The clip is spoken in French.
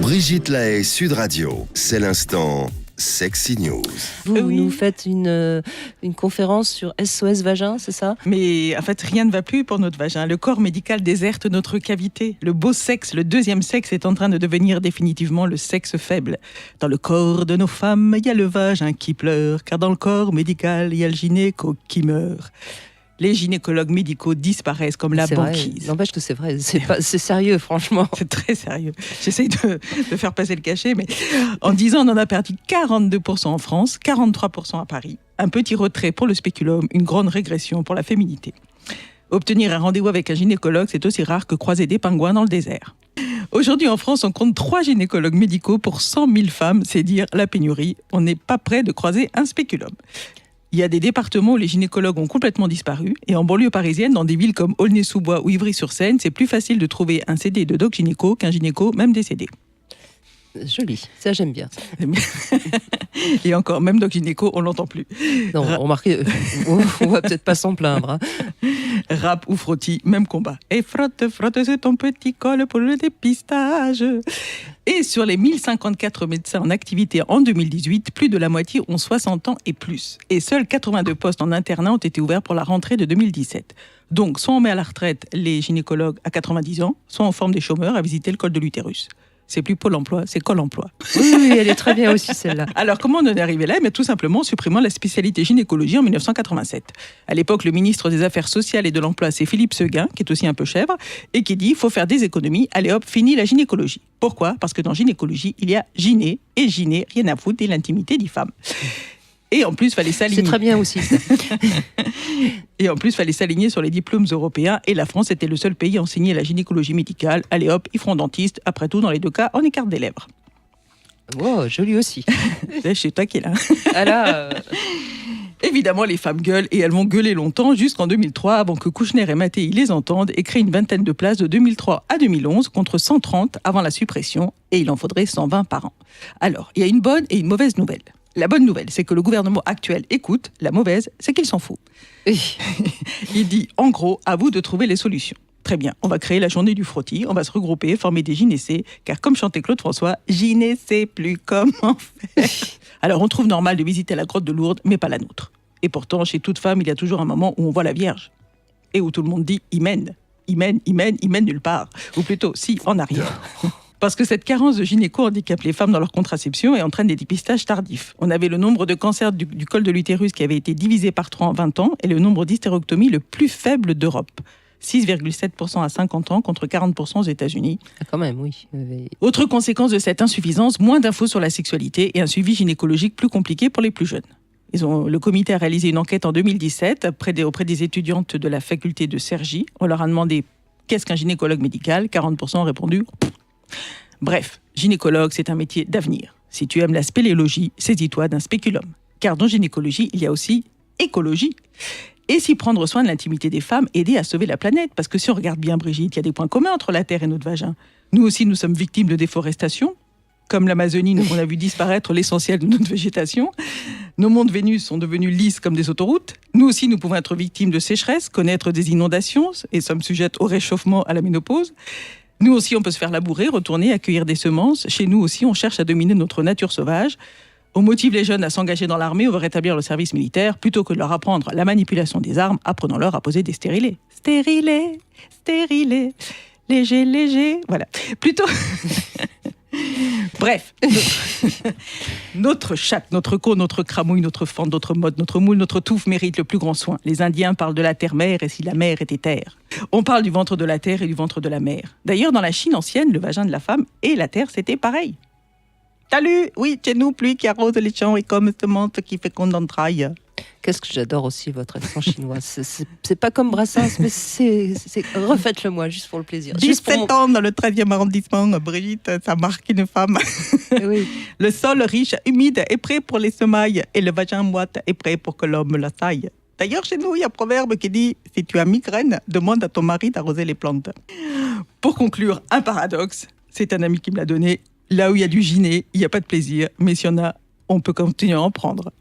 Brigitte Lahaie, Sud Radio. C'est l'instant Sexy News. Vous nous faites une conférence sur SOS Vagin, c'est ça ? Mais en fait, rien ne va plus pour notre vagin. Le corps médical déserte notre cavité. Le beau sexe, le deuxième sexe, est en train de devenir définitivement le sexe faible. Dans le corps de nos femmes, il y a le vagin qui pleure, car dans le corps médical, il y a le gynéco qui meurt. Les gynécologues médicaux disparaissent comme la banquise. N'empêche que c'est vrai, c'est sérieux, franchement. C'est très sérieux. J'essaye de faire passer le cachet, mais en 10 ans, on en a perdu 42% en France, 43% à Paris. Un petit retrait pour le spéculum, une grande régression pour la féminité. Obtenir un rendez-vous avec un gynécologue, c'est aussi rare que croiser des pingouins dans le désert. Aujourd'hui, en France, on compte 3 gynécologues médicaux pour 100 000 femmes. C'est dire la pénurie. On n'est pas près de croiser un spéculum. Il y a des départements où les gynécologues ont complètement disparu. Et en banlieue parisienne, dans des villes comme Aulnay-sous-Bois ou Ivry-sur-Seine, c'est plus facile de trouver un CD de doc gynéco qu'un gynéco, même décédé. Joli, ça j'aime bien. Et encore, même doc gynéco, on l'entend plus. Non, remarquez, on va peut-être pas s'en plaindre. Hein. Rap ou frottis, même combat. Et frotte, c'est ton petit col pour le dépistage. Et sur les 1054 médecins en activité en 2018, plus de la moitié ont 60 ans et plus. Et seuls 82 postes en internat ont été ouverts pour la rentrée de 2017. Donc, soit on met à la retraite les gynécologues à 90 ans, soit on forme des chômeurs à visiter le col de l'utérus. C'est plus Pôle emploi, c'est Col emploi. Oui, elle est très bien aussi celle-là. Alors comment on en est arrivé là ? Mais tout simplement en supprimant la spécialité gynécologie en 1987. À l'époque, le ministre des Affaires sociales et de l'Emploi, c'est Philippe Seguin, qui est aussi un peu chèvre, et qui dit « faut faire des économies, allez hop, fini la gynécologie ». Pourquoi ? Parce que dans gynécologie, il y a gyné, et gyné, rien à foutre, et l'intimité des femmes. Et en plus, fallait s'aligner. C'est très bien aussi, ça. Et en plus, fallait s'aligner sur les diplômes européens. Et la France était le seul pays à enseigner la gynécologie médicale. Allez hop, ils feront dentiste. Après tout, dans les deux cas, on écarte des lèvres. Wow, joli aussi. C'est chez toi qui est là. Alors, Évidemment, les femmes gueulent et elles vont gueuler longtemps jusqu'en 2003 avant que Kouchner et Mattei les entendent et créent une vingtaine de places de 2003 à 2011 contre 130 avant la suppression. Et il en faudrait 120 par an. Alors, il y a une bonne et une mauvaise nouvelle. La bonne nouvelle, c'est que le gouvernement actuel écoute. La mauvaise, c'est qu'il s'en fout. Il dit, en gros, à vous de trouver les solutions. Très bien, on va créer la journée du frottis, on va se regrouper, former des gynécées, car comme chantait Claude François, gyné sait plus comment faire. Alors on trouve normal de visiter la grotte de Lourdes, mais pas la nôtre. Et pourtant, chez toute femme, il y a toujours un moment où on voit la Vierge. Et où tout le monde dit, il mène nulle part. Ou plutôt, si, en arrière. Parce que cette carence de gynéco handicape les femmes dans leur contraception et entraîne des dépistages tardifs. On avait le nombre de cancers du col de l'utérus qui avait été divisé par 3 en 20 ans et le nombre d'hystérectomies le plus faible d'Europe. 6,7% à 50 ans contre 40% aux États-Unis. Ah, quand même, oui. Autre conséquence de cette insuffisance, moins d'infos sur la sexualité et un suivi gynécologique plus compliqué pour les plus jeunes. Le comité a réalisé une enquête en 2017 auprès des étudiantes de la faculté de Cergy. On leur a demandé qu'est-ce qu'un gynécologue médical. 40% ont répondu. Bref, gynécologue, c'est un métier d'avenir. Si tu aimes la spéléologie, saisis-toi d'un spéculum. Car dans gynécologie, il y a aussi écologie. Et si prendre soin de l'intimité des femmes, aider à sauver la planète. Parce que si on regarde bien, Brigitte, il y a des points communs entre la Terre et notre vagin. Nous aussi, nous sommes victimes de déforestation. Comme l'Amazonie, on a vu disparaître l'essentiel de notre végétation. Nos mondes Vénus sont devenus lisses comme des autoroutes. Nous aussi, nous pouvons être victimes de sécheresse, connaître des inondations et sommes sujettes au réchauffement, à la ménopause. Nous aussi, on peut se faire labourer, retourner, accueillir des semences. Chez nous aussi, on cherche à dominer notre nature sauvage. On motive les jeunes à s'engager dans l'armée ou à rétablir le service militaire. Plutôt que de leur apprendre la manipulation des armes, apprenons-leur à poser des stérilés. Stérilés, stérilés, léger, voilà. Plutôt... Bref, notre chatte, notre cône, notre cramouille, notre fente, notre mode, notre moule, notre touffe mérite le plus grand soin. Les Indiens parlent de la terre-mère et si la mer était terre. On parle du ventre de la terre et du ventre de la mer. D'ailleurs, dans la Chine ancienne, le vagin de la femme et la terre, c'était pareil. Salut, oui, chez nous, pluie qui arrose les champs et comme semence qui féconde entrailles. Qu'est-ce que j'adore aussi votre accent chinois. C'est pas comme Brassens, mais c'est refaites-le moi, juste pour le plaisir. 17 ans dans le 13e arrondissement, Brigitte, ça marque une femme. Oui. Le sol riche, humide est prêt pour les semailles et le vagin moite est prêt pour que l'homme la taille. D'ailleurs, chez nous, il y a un proverbe qui dit « Si tu as migraine, demande à ton mari d'arroser les plantes ». Pour conclure, un paradoxe, c'est un ami qui me l'a donné. Là où il y a du gyné, il n'y a pas de plaisir, mais s'il y en a, on peut continuer à en prendre.